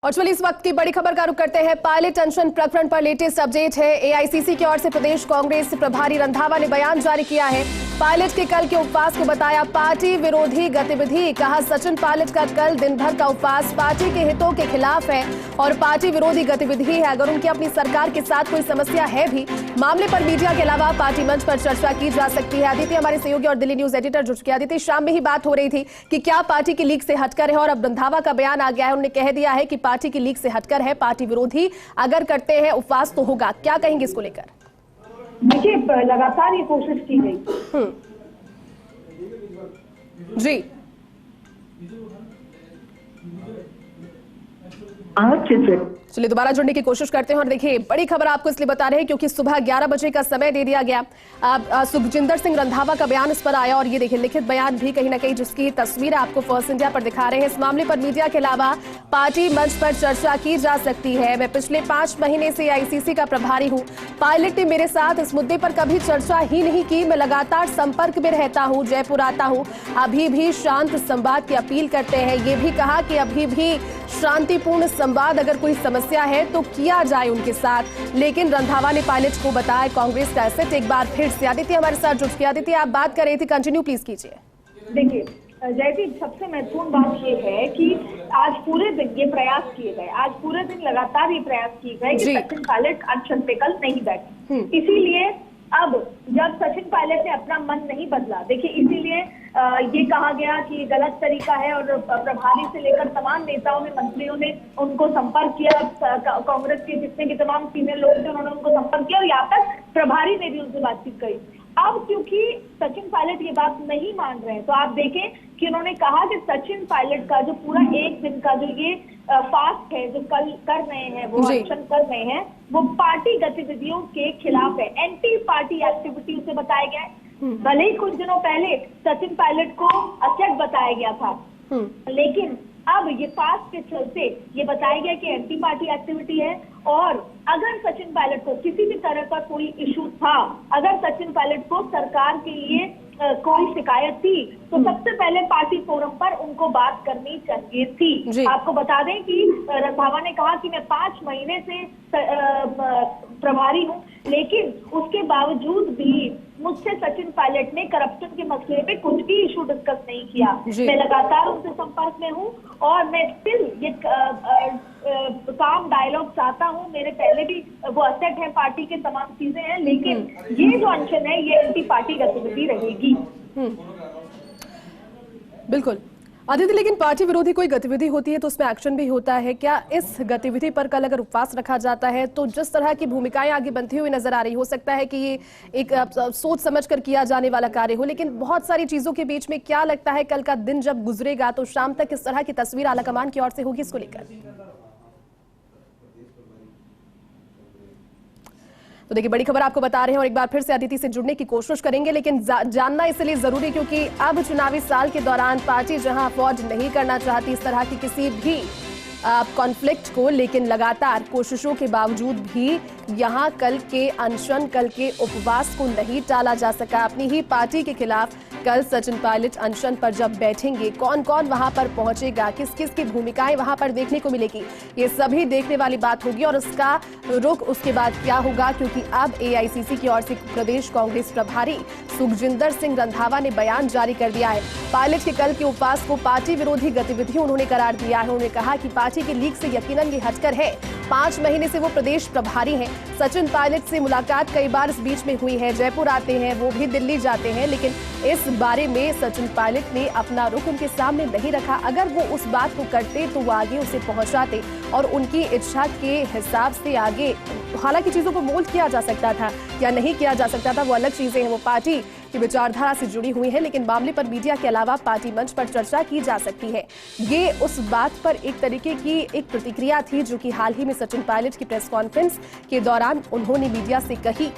और चलिए इस वक्त की बड़ी खबर का रुख करते हैं। पायलट अनशन प्रकरण पर लेटेस्ट अपडेट है। एआईसीसी की ओर से प्रदेश कांग्रेस प्रभारी रंधावा ने बयान जारी किया है। पायलट के कल के उपवास को बताया पार्टी विरोधी गतिविधि। कहा सचिन पायलट का कल दिन भर का उपवास पार्टी के हितों के खिलाफ है और पार्टी विरोधी गतिविधि है। अगर उनकी अपनी सरकार के साथ कोई समस्या है भी, मामले पर मीडिया के अलावा पार्टी मंच पर चर्चा की जा सकती है। आदित्य हमारे सहयोगी और दिल्ली न्यूज एडिटर जुड़ चुके हैं। आदित्य, शाम में ही बात हो रही थी कि क्या पार्टी की लीक से हटकर है और अब रंधावा का बयान आ गया है। उन्होंने कह दिया है कि पार्टी की लीक से हटकर है, पार्टी विरोधी अगर करते हैं उपवास तो होगा। क्या कहेंगे इसको लेकर? देखिए, लगातार ये कोशिश की गई जी। चलिए दोबारा जुड़ने की कोशिश करते हैं और देखिए बड़ी खबर आपको इसलिए बता रहे हैं क्योंकि सुबह 11 बजे का समय दे दिया गया। सुखजिंदर सिंह रंधावा का बयान इस पर आया और ये देखिए लिखित बयान भी कहीं ना कहीं जिसकी तस्वीर आपको फर्स्ट इंडिया पर दिखा रहे हैं। इस मामले पर मीडिया के अलावा पार्टी मंच पर चर्चा की जा सकती है। मैं पिछले 5 महीने से आईसीसी का प्रभारी हूँ। पायलट ने मेरे साथ इस मुद्दे पर कभी चर्चा ही नहीं की। मैं लगातार संपर्क में रहता हूँ, जयपुर आता हूँ, अभी भी शांत संवाद की अपील करते हैं। ये भी कहा कि अभी भी शांतिपूर्ण संवाद, अगर कोई समस्या है तो किया जाए उनके साथ। लेकिन रंधावा ने पायलट को बताया कांग्रेस का एसेट। एक बार फिर से आदित्य हमारे साथ जुड़ गए। आदित्य, आप बात कर रहे थे, कंटिन्यू प्लीज कीजिए। देखिए जयदीप, सबसे महत्वपूर्ण बात ये है कि आज पूरे दिन ये प्रयास किए गए, आज पूरे दिन लगातार ये प्रयास किए गए कि सचिन पायलट अनशन पे कल नहीं बैठे। इसीलिए अब जब सचिन पायलट ने अपना मन नहीं बदला, देखिए इसीलिए ये कहा गया कि गलत तरीका है और प्रभारी से लेकर तमाम नेताओं ने, मंत्रियों ने उनको संपर्क किया। कांग्रेस के जितने भी तमाम सीनियर लोग थे उन्होंने उनको संपर्क किया और यहाँ तक प्रभारी ने भी उनसे बातचीत करी। अब क्योंकि सचिन पायलट ये बात नहीं मान रहे हैं तो आप देखें कि उन्होंने कहा कि सचिन पायलट का जो पूरा एक दिन का जो ये फास्ट है, जो कल कर रहे हैं, वो अनशन कर रहे हैं, वो पार्टी गतिविधियों के खिलाफ है, एंटी पार्टी एक्टिविटी उसे बताया गया है। भले ही कुछ दिनों पहले सचिन पायलट को अचेत बताया गया था, लेकिन अब ये फास्ट के चलते ये बताया गया कि एंटी पार्टी एक्टिविटी है। और अगर सचिन पायलट को किसी भी तरह का कोई इशू था, अगर सचिन पायलट को सरकार के लिए कोई शिकायत थी तो सबसे पहले पार्टी फोरम पर उनको बात करनी चाहिए थी। आपको बता दें कि रंधावा ने कहा कि मैं 5 महीने से प्रभारी हूं, लेकिन उसके बावजूद भी मुझसे सचिन पायलट ने करप्शन के मसले पे कुछ भी इशू डिस्कस नहीं किया। मैं लगातार उनसे संपर्क में हूं और मैं स्टिल ये काम डायलॉग चाहता हूं। मेरे पहले भी वो असेट है, पार्टी के तमाम चीजें हैं, लेकिन ये जो अनशन है ये एंटी पार्टी गतिविधि रहेगी। बिल्कुल आदित्य, लेकिन पार्टी विरोधी कोई गतिविधि होती है तो उसमें एक्शन भी होता है। क्या इस गतिविधि पर कल अगर उपवास रखा जाता है तो जिस तरह की भूमिकाएं आगे बनती हुई नजर आ रही, हो सकता है कि ये एक सोच समझकर किया जाने वाला कार्य हो, लेकिन बहुत सारी चीजों के बीच में क्या लगता है कल का दिन जब गुजरेगा तो शाम तक किस तरह की तस्वीर आलाकमान की ओर से होगी, इसको लेकर? तो देखिए बड़ी खबर आपको बता रहे हैं और एक बार फिर से अदिति से जुड़ने की कोशिश करेंगे, लेकिन जानना इसलिए जरूरी क्योंकि अब चुनावी साल के दौरान पार्टी जहां अफोर्ड नहीं करना चाहती इस तरह की किसी भी कॉन्फ्लिक्ट को, लेकिन लगातार कोशिशों के बावजूद भी यहां कल के अनशन, कल के उपवास को नहीं टाला जा सका। अपनी ही पार्टी के खिलाफ कल सचिन पायलट अनशन पर जब बैठेंगे, कौन कौन वहां पर पहुंचेगा, किस किस की भूमिकाएं वहां पर देखने को मिलेगी, ये सभी देखने वाली बात होगी और उसका रुख उसके बाद क्या होगा, क्योंकि अब एआईसीसी की ओर से प्रदेश कांग्रेस प्रभारी सुखजिंदर सिंह रंधावा ने बयान जारी कर दिया है। पायलट के कल के उपवास को पार्टी विरोधी गतिविधि उन्होंने करार दिया है। उन्होंने कहा कि पार्टी की लीक से यकीनन ये हटकर है। 5 महीने से वो प्रदेश प्रभारी हैं। सचिन पायलट से मुलाकात कई बार इस बीच में हुई है, जयपुर आते हैं, वो भी दिल्ली जाते हैं, लेकिन इस बारे में सचिन पायलट ने अपना रुख उनके सामने नहीं रखा। अगर वो उस बात को करते तो वो आगे उसे पहुंचाते और उनकी इच्छा के हिसाब से आगे, हालांकि चीजों को मोल्ड किया जा सकता था या नहीं किया जा सकता था, वो अलग चीजें हैं, वो पार्टी की विचारधारा से जुड़ी हुई है, लेकिन मामले पर मीडिया के अलावा पार्टी मंच पर चर्चा की जा सकती है। ये उस बात पर एक तरीके की एक प्रतिक्रिया थी जो कि हाल ही में सचिन पायलट की प्रेस कॉन्फ्रेंस के दौरान उन्होंने मीडिया से कही।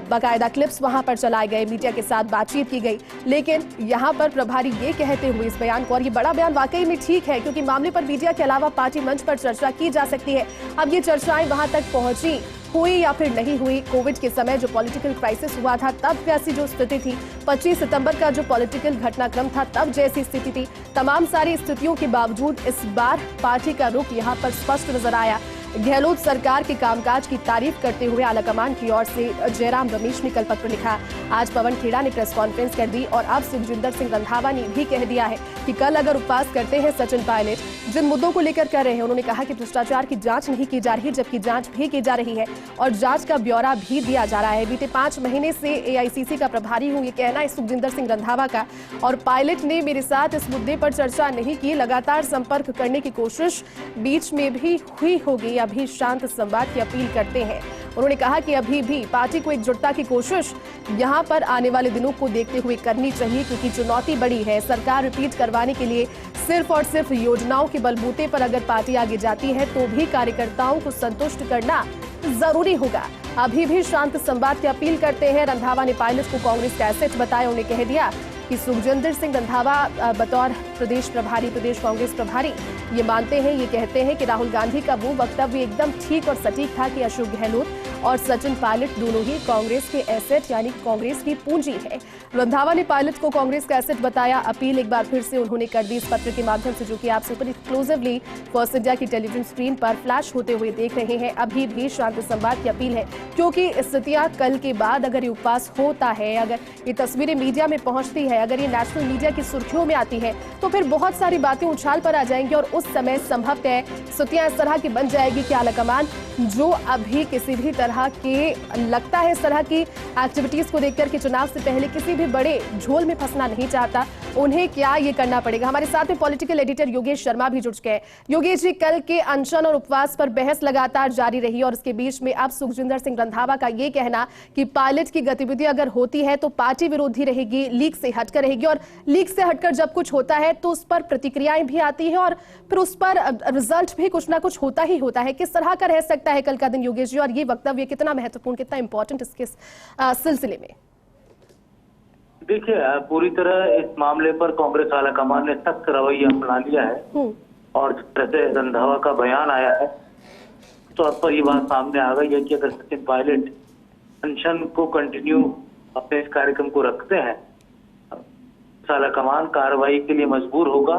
बाकायदा क्लिप्स वहां पर चलाए गए, मीडिया के साथ बातचीत की गई, लेकिन यहां पर प्रभारी ये कहते हुए इस बयान को, और ये बड़ा बयान वाकई में ठीक है क्योंकि मामले पर मीडिया के अलावा पार्टी मंच पर चर्चा की जा सकती है। अब ये चर्चाएं वहां तक पहुंची हुई या फिर नहीं हुई। कोविड के समय जो पॉलिटिकल क्राइसिस हुआ था तब कैसी जो स्थिति थी, 25 सितंबर का जो पॉलिटिकल घटनाक्रम था तब जैसी स्थिति थी, तमाम सारी स्थितियों के बावजूद इस बार पार्टी का रुख यहां पर स्पष्ट नजर आया। गहलोत सरकार के कामकाज की तारीफ करते हुए आलाकमान की ओर से जयराम रमेश ने कल पत्र लिखा। आज पवन खेड़ा ने प्रेस कॉन्फ्रेंस कर दी और अब सुखजिंदर सिंह रंधावा ने भी कह दिया है कि कल अगर उपवास करते हैं सचिन पायलट, जिन मुद्दों को लेकर कर रहे हैं, उन्होंने कहा कि भ्रष्टाचार की जांच नहीं की जा रही, जबकि जांच भी की जा रही है और जांच का ब्यौरा भी दिया जा रहा है। बीते 5 महीने से एआईसीसी का प्रभारी हूं, ये कहना है सुखजिंदर सिंह रंधावा का। और पायलट ने मेरे साथ इस मुद्दे पर चर्चा नहीं की, लगातार संपर्क करने की कोशिश बीच में भी हुई होगी, अभी शांत संवाद की अपील करते हैं। उन्होंने कहा कि अभी भी पार्टी को एकजुटता की कोशिश यहां पर आने वाले दिनों को देखते हुए करनी चाहिए, क्योंकि चुनौती बड़ी है। सरकार रिपीट करवाने के लिए सिर्फ और सिर्फ योजनाओं के बलबूते पर अगर पार्टी आगे जाती है तो भी कार्यकर्ताओं को संतुष्ट करना जरूरी होगा। अभी भी शांत संवाद की अपील करते हैं। रंधावा ने पायलट को कांग्रेस का एसेट बताया। उन्हें कह दिया कि सुखजिंदर सिंह रंधावा बतौर प्रदेश प्रभारी, प्रदेश कांग्रेस प्रभारी, ये मानते हैं, ये कहते हैं कि राहुल गांधी का वो वक्तव्य एकदम ठीक और सटीक था कि अशोक गहलोत और सचिन पायलट दोनों ही कांग्रेस के एसेट यानी कांग्रेस की पूंजी है। रंधावा ने पायलट को कांग्रेस का एसेट बताया। अपील एक बार फिर से उन्होंने कर दी इस पत्र के माध्यम से, जो कि आप सुपर एक्सक्लूसिवली फर्स्ट इंडिया की टेलीविजन स्क्रीन पर फ्लैश होते हुए देख रहे हैं। अभी भी शांत संवाद की अपील है, क्योंकि स्थितियां कल के बाद अगर ये उपवास होता है, अगर ये तस्वीरें मीडिया में पहुंचती है, अगर ये नेशनल मीडिया की सुर्खियों में आती है, तो फिर बहुत सारी बातें उछाल पर आ जाएंगी और उस समय संभवतः स्थितियां इस तरह की बन जाएगी कि आलाकमान जो अभी किसी भी तरह के लगता है इस तरह की एक्टिविटीज को देखकर कि चुनाव से पहले किसी भी बड़े झोल में फंसना नहीं चाहता, उन्हें क्या ये करना पड़ेगा। हमारे साथ में पॉलिटिकल एडिटर योगेश शर्मा भी जुड़ चुके हैं। योगेश जी, कल के अनशन और उपवास पर बहस लगातार जारी रही और इसके बीच में अब सुखजिंदर सिंह रंधावा का ये कहना कि पायलट की गतिविधि अगर होती है तो पार्टी विरोधी रहेगी, लीग से हटकर रहेगी, और लीग से हटकर जब कुछ होता है तो उस पर प्रतिक्रियाएं भी आती हैं और फिर उस पर रिजल्ट भी कुछ ना कुछ होता ही होता है। किस तरह का रह सकता है कल का दिन योगेश जी, और ये वक्तव्य कितना महत्वपूर्ण, कितना इंपॉर्टेंट इसके सिलसिले में? देखिए, पूरी तरह इस मामले पर कांग्रेस आलाकमान ने सख्त रवैया अपना लिया है और जिस तरह से रंधावा का बयान आया है तो अब पर ये बात सामने आ गई है कि अगर सचिन पायलट अनशन को कंटिन्यू अपने इस कार्यक्रम को रखते हैं, आलाकमान कार्रवाई के लिए मजबूर होगा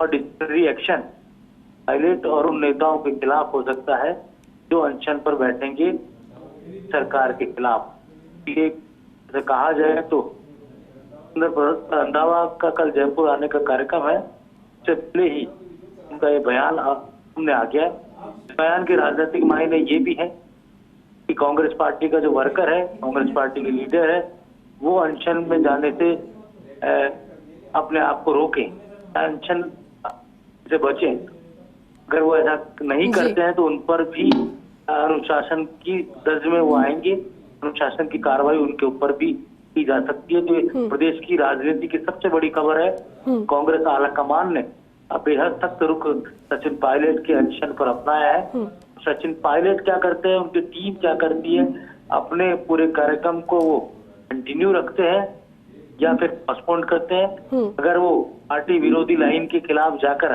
और डिसिप्लिनरी एक्शन पायलट और उन नेताओं के खिलाफ हो सकता है जो अनशन पर बैठेंगे सरकार के खिलाफ। ये कहा जाए तो रंधावा का कल जयपुर आने का कार्यक्रम है, उससे पहले ही उनका ये बयान सामने आ गया है। बयान के राजनीतिक मायने ये भी है कि कांग्रेस पार्टी का जो वर्कर है, कांग्रेस पार्टी के लीडर है, वो अनशन में जाने से अपने आप को रोकें, अनशन से बचें। अगर वो ऐसा नहीं करते हैं तो उन पर भी अनुशासन की दर्ज में वो आएंगे, अनुशासन की कार्रवाई उनके ऊपर भी की जा सकती है। तो प्रदेश की राजनीति की सबसे बड़ी खबर है, कांग्रेस आलाकमान ने बेहद सख्त रुख सचिन पायलट के अनशन पर अपनाया है। सचिन पायलट क्या करते हैं, उनकी टीम क्या करती है, अपने पूरे कार्यक्रम को वो कंटिन्यू रखते हैं या फिर पोस्टपोन करते हैं। अगर वो पार्टी विरोधी लाइन के खिलाफ जाकर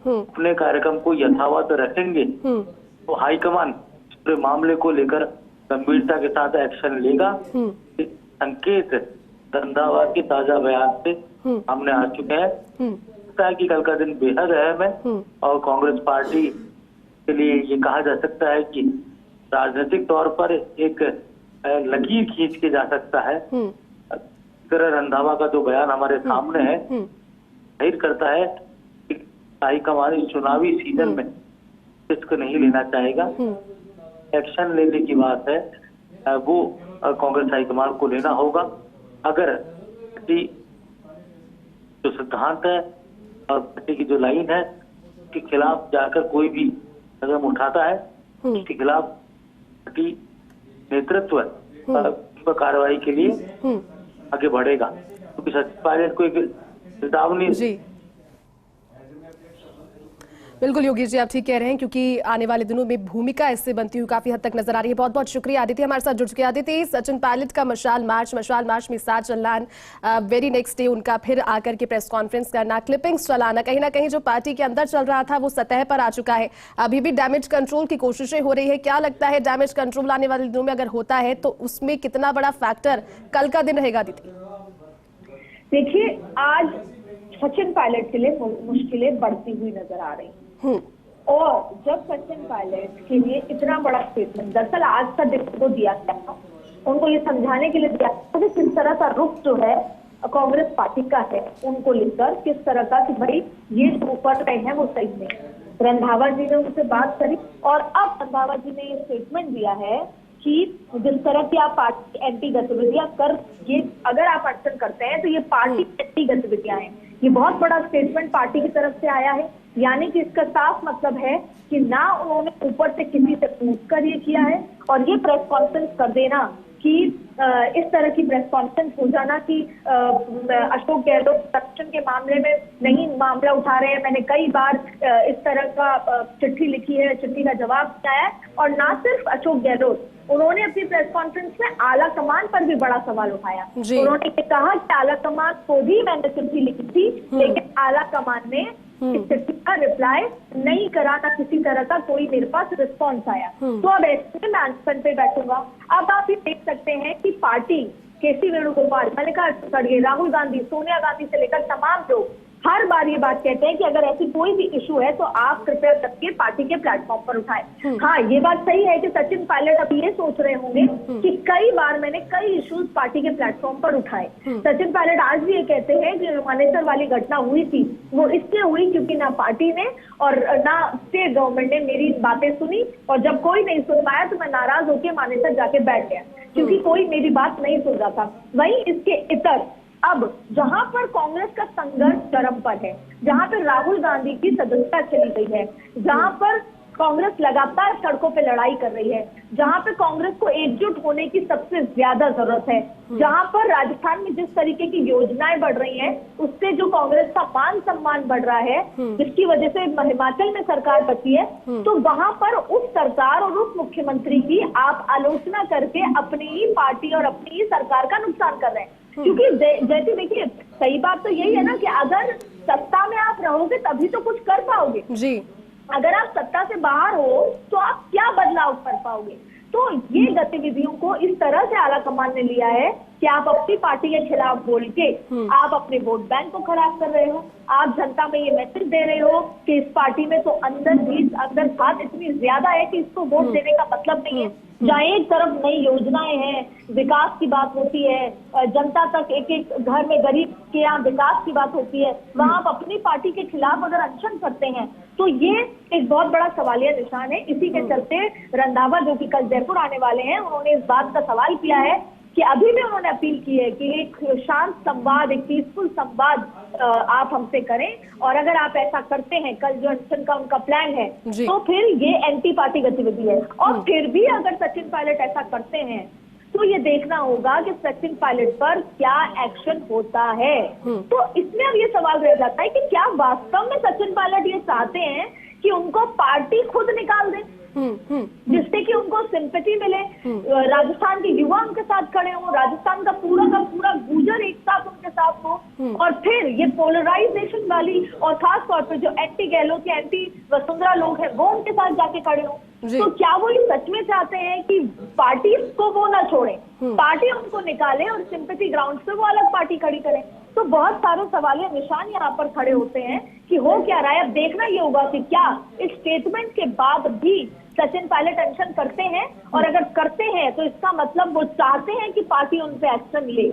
अपने कार्यक्रम को यथावत रखेंगे तो हाईकमान पूरे मामले को लेकर गंभीरता के साथ एक्शन लेगा। संकेत रंधावा के ताजा बयान से सामने आ चुके हैं। कि कल का दिन बेहद अहम है और कांग्रेस पार्टी के लिए ये कहा जा सकता है कि राजनीतिक तौर पर एक लकीर खींच के जा सकता है। रंधावा का जो बयान हमारे सामने है जाहिर करता है कि हाईकमान इस चुनावी सीजन में रिस्क नहीं लेना चाहेगा। एक्शन लेने की बात है, वो कांग्रेस हाईकमान को लेना होगा। अगर पार्टी जो सिद्धांत है और पार्टी की जो लाइन है उसके खिलाफ जाकर कोई भी कदम उठाता है, उसके खिलाफ पार्टी नेतृत्व कार्रवाई के लिए आगे बढ़ेगा, क्योंकि सचिन पायलट को एक चेतावनी बिल्कुल योगी जी, आप ठीक कह रहे हैं, क्योंकि आने वाले दिनों में भूमिका इससे बनती हुई काफी हद तक नजर आ रही है। बहुत बहुत शुक्रिया आदित्य हमारे साथ जुड़ चुके। आदित्य, सचिन पायलट का मशाल मार्च में साथ चलना, वेरी नेक्स्ट डे उनका फिर आकर के प्रेस कॉन्फ्रेंस करना, क्लिपिंग्स चलाना, कहीं ना कहीं जो पार्टी के अंदर चल रहा था वो सतह पर आ चुका है। अभी भी डैमेज कंट्रोल की कोशिशें हो रही है। क्या लगता है डैमेज कंट्रोल आने वाले दिनों में अगर होता है तो उसमें कितना बड़ा फैक्टर कल का दिन रहेगा आदित्य? देखिए, आज सचिन पायलट के लिए मुश्किलें बढ़ती हुई नजर आ रही हैं। और जब सचिन पायलट के लिए इतना बड़ा स्टेटमेंट, दरअसल आज का दिन को दिया गया था, उनको ये समझाने के लिए दिया था कि किस तरह का रुख जो है कांग्रेस पार्टी का है उनको लेकर, किस तरह का कि भाई ये जो ऊपर रहे हैं वो सही नहीं। रंधावा जी ने उनसे बात करी और अब रंधावा जी ने ये स्टेटमेंट दिया है कि जिस तरह की आप पार्टी एंटी गतिविधियां कर, ये अगर आप एक्शन करते हैं तो ये पार्टी एंटी गतिविधियां हैं। ये बहुत बड़ा स्टेटमेंट पार्टी की तरफ से आया है, यानी कि इसका साफ मतलब है कि ना उन्होंने ऊपर से किसी से पूछकर ये किया है, और ये प्रेस कॉन्फ्रेंस कर देना कि इस तरह की प्रेस कॉन्फ्रेंस हो जाना कि अशोक गहलोत करप्शन के मामले में नहीं मामला उठा रहे हैं। मैंने कई बार इस तरह का चिट्ठी लिखी है, चिट्ठी का जवाब दिया है। और ना सिर्फ अशोक गहलोत, उन्होंने अपनी प्रेस कॉन्फ्रेंस में आला कमान पर भी बड़ा सवाल उठाया। उन्होंने ये कहा कि आला कमान को भी मैंने चिट्ठी लिखी थी, लेकिन आला कमान ने इस चिट्ठी का रिप्लाई नहीं करा, ना किसी तरह का कोई मेरे पास रिस्पॉन्स आया। तो अब ऐसे में मैं आंसर पे बैठूंगा। अब आप ये देख सकते हैं कि पार्टी, केसी वेणुगोपाल, मल्लिकार्जुन खड़गे, राहुल गांधी, सोनिया गांधी से लेकर तमाम लोग हर बार ये बात कहते हैं कि अगर ऐसी कोई भी इशू है तो आप कृपया करके पार्टी के प्लेटफॉर्म पर उठाएं। हाँ, ये बात सही है कि सचिन पायलट अब ये सोच रहे होंगे कि कई बार मैंने कई इश्यूज पार्टी के प्लेटफॉर्म पर उठाए। सचिन पायलट आज भी ये कहते हैं कि मानेसर वाली घटना हुई थी वो इसलिए हुई क्योंकि ना पार्टी ने और ना स्टेट गवर्नमेंट ने मेरी बातें सुनी, और जब कोई नहीं सुन पाया तो मैं नाराज होकर मानेसर जाके बैठ गया क्योंकि कोई मेरी बात नहीं सुन रहा था। वहीं इसके इतर अब जहां पर कांग्रेस का संघर्ष चरम पर है, जहां पर राहुल गांधी की सदस्यता चली गई है, जहां पर कांग्रेस लगातार सड़कों पे लड़ाई कर रही है, जहां पे कांग्रेस को एकजुट होने की सबसे ज्यादा जरूरत है, जहां पर राजस्थान में जिस तरीके की योजनाएं बढ़ रही हैं उससे जो कांग्रेस का मान सम्मान बढ़ रहा है, जिसकी वजह से हिमाचल में सरकार बची है, तो वहां पर उस सरकार और उस मुख्यमंत्री की आप आलोचना करके अपनी ही पार्टी और अपनी ही सरकार का नुकसान कर रहे हैं। क्योंकि जैसे देखिए, सही बात तो यही है ना कि अगर सत्ता में आप रहोगे तभी तो कुछ कर पाओगे जी। अगर आप सत्ता से बाहर हो तो आप क्या बदलाव कर पाओगे? तो ये गतिविधियों को इस तरह से आला कमान ने लिया है कि आप अपनी पार्टी के खिलाफ बोल के आप अपने वोट बैंक को खराब कर रहे हो। आप जनता में ये मैसेज दे रहे हो कि इस पार्टी में तो अंदर बात इतनी ज्यादा है कि इसको वोट देने का मतलब नहीं है। जहाँ एक तरफ नई योजनाएं हैं, विकास की बात होती है, जनता तक एक एक घर में गरीब के यहाँ विकास की बात होती है, वहाँ आप अपनी पार्टी के खिलाफ अगर अनशन करते हैं तो ये एक बहुत बड़ा सवालिया निशान है। इसी के चलते रंधावा, जो कि कल जयपुर आने वाले हैं, उन्होंने इस बात का सवाल किया है कि अभी भी उन्होंने अपील की है कि एक शांत संवाद, एक पीसफुल संवाद आप हमसे करें, और अगर आप ऐसा करते हैं, कल जो अनशन का उनका प्लान है, तो फिर ये एंटी पार्टी गतिविधि है। और फिर भी अगर सचिन पायलट ऐसा करते हैं तो ये देखना होगा कि सचिन पायलट पर क्या एक्शन होता है। तो इसमें अब ये सवाल रह जाता है कि क्या वास्तव में सचिन पायलट ये चाहते हैं कि उनको पार्टी खुद निकाल दे, जिससे कि उनको सिंपैथी मिले, राजस्थान के युवा उनके साथ खड़े हों, राजस्थान का पूरा गुजर एक साथ उनके साथ हो, और फिर ये पोलराइजेशन वाली और खास तौर पे जो एंटी गहलोत या एंटी वसुंधरा लोग हैं वो उनके साथ जाके खड़े हों। तो क्या वो ये सच में चाहते हैं कि पार्टी को वो ना छोड़े, पार्टी उनको निकाले और सिंपैथी ग्राउंड पे वो अलग पार्टी खड़ी करें? तो बहुत सारे सवालिया निशान यहाँ पर खड़े होते हैं कि हो क्या रहा है। अब देखना ये होगा कि क्या इस स्टेटमेंट के बाद भी सचिन पायलट अनशन करते हैं, और अगर करते हैं तो इसका मतलब वो चाहते हैं कि पार्टी उन पे एक्शन ले।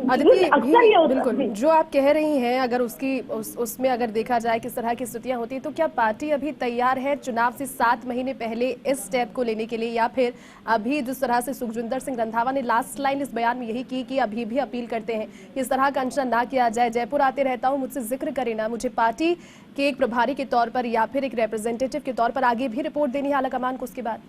बिल्कुल जो आप कह रही हैं, अगर उसमें अगर देखा जाए किस तरह की स्थितियां होती हैं, तो क्या पार्टी अभी तैयार है चुनाव से 7 महीने पहले इस स्टेप को लेने के लिए, या फिर अभी जिस तरह से सुखजिंदर सिंह रंधावा ने लास्ट लाइन इस बयान में यही की कि अभी भी अपील करते हैं इस तरह का अनशन ना किया जाए, जयपुर आते रहता हूं, मुझसे जिक्र करे ना, मुझे पार्टी के एक प्रभारी के तौर पर या फिर एक रिप्रेजेंटेटिव के तौर पर आगे भी रिपोर्ट देनी है आलाकमान को उसके बाद?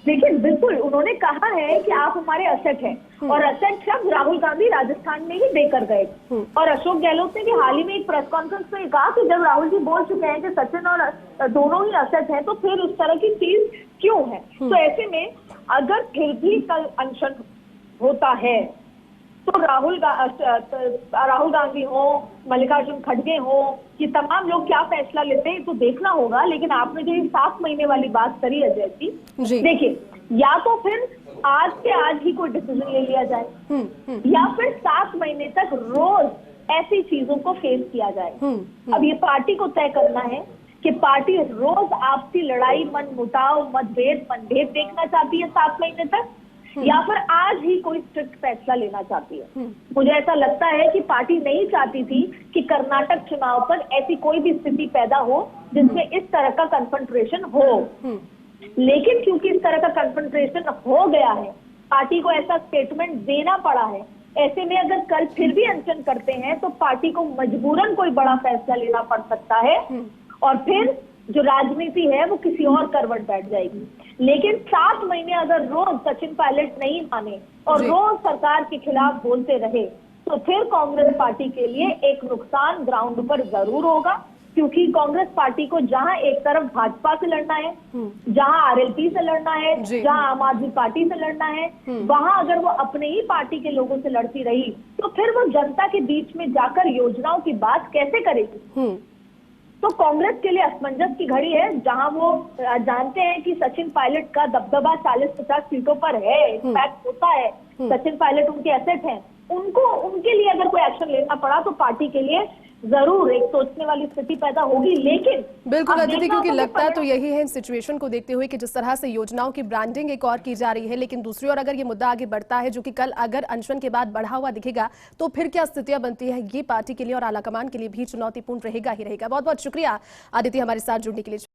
देखिए बिल्कुल उन्होंने कहा है कि आप हमारे असेट हैं और असेट शब्द राहुल गांधी राजस्थान में ही देकर गए। और अशोक गहलोत ने भी हाल ही में एक प्रेस कॉन्फ्रेंस में कहा कि जब राहुल जी बोल चुके हैं कि सचिन और दोनों ही असेट हैं तो फिर उस तरह की चीज क्यों है। तो ऐसे में अगर फिर भी कल अनशन होता है तो राहुल गांधी हो, मल्लिकार्जुन खड़गे हो, ये तमाम लोग क्या फैसला लेते हैं तो देखना होगा। लेकिन आपने जो ये 7 महीने वाली बात करी अजय जी, देखिए या तो फिर आज के आज ही कोई डिसीजन ले लिया जाए या फिर 7 महीने तक रोज ऐसी चीजों को फेस किया जाए। अब ये पार्टी को तय करना है कि पार्टी रोज आपसी लड़ाई, मन मुटाव, मतभेद, मनभेद देखना चाहती है 7 महीने तक या फिर आज ही कोई स्ट्रिक्ट फैसला लेना चाहती है। मुझे ऐसा लगता है कि पार्टी नहीं चाहती थी कि कर्नाटक चुनाव पर ऐसी कोई भी स्थिति पैदा हो जिसमें इस तरह का कन्फ्रंट्रेशन हो। लेकिन क्योंकि इस तरह का कन्फ्रंट्रेशन हो गया है, पार्टी को ऐसा स्टेटमेंट देना पड़ा है। ऐसे में अगर कल फिर भी अनशन करते हैं तो पार्टी को मजबूरन कोई बड़ा फैसला लेना पड़ सकता है और फिर जो राजनीति है वो किसी और करवट बैठ जाएगी। लेकिन 7 महीने अगर रोज सचिन पायलट नहीं माने और रोज सरकार के खिलाफ बोलते रहे तो फिर कांग्रेस पार्टी के लिए एक नुकसान ग्राउंड पर जरूर होगा। क्योंकि कांग्रेस पार्टी को जहां एक तरफ भाजपा से लड़ना है, जहां आरएलपी से लड़ना है, जहां आम आदमी पार्टी से लड़ना है, वहां अगर वो अपने ही पार्टी के लोगों से लड़ती रही तो फिर वो जनता के बीच में जाकर योजनाओं की बात कैसे करेगी। तो कांग्रेस के लिए असमंजस की घड़ी है, जहां वो जानते हैं कि सचिन पायलट का दबदबा 40-50 सीटों पर है, इम्पैक्ट होता है, सचिन पायलट उनके एसेट हैं, उनके लिए अगर कोई एक्शन लेना पड़ा तो पार्टी के लिए जरूर एक सोचने वाली स्थिति पैदा होगी। लेकिन बिल्कुल अदिति, क्योंकि लगता तो यही है इन सिचुएशन को देखते हुए कि जिस तरह से योजनाओं की ब्रांडिंग एक और की जा रही है, लेकिन दूसरी ओर अगर ये मुद्दा आगे बढ़ता है जो कि कल अगर अनशन के बाद बढ़ा हुआ दिखेगा तो फिर क्या स्थितियां बनती है, ये पार्टी के लिए और आलाकमान के लिए भी चुनौतीपूर्ण रहेगा ही रहेगा। बहुत बहुत शुक्रिया अदिति हमारे साथ जुड़ने के लिए।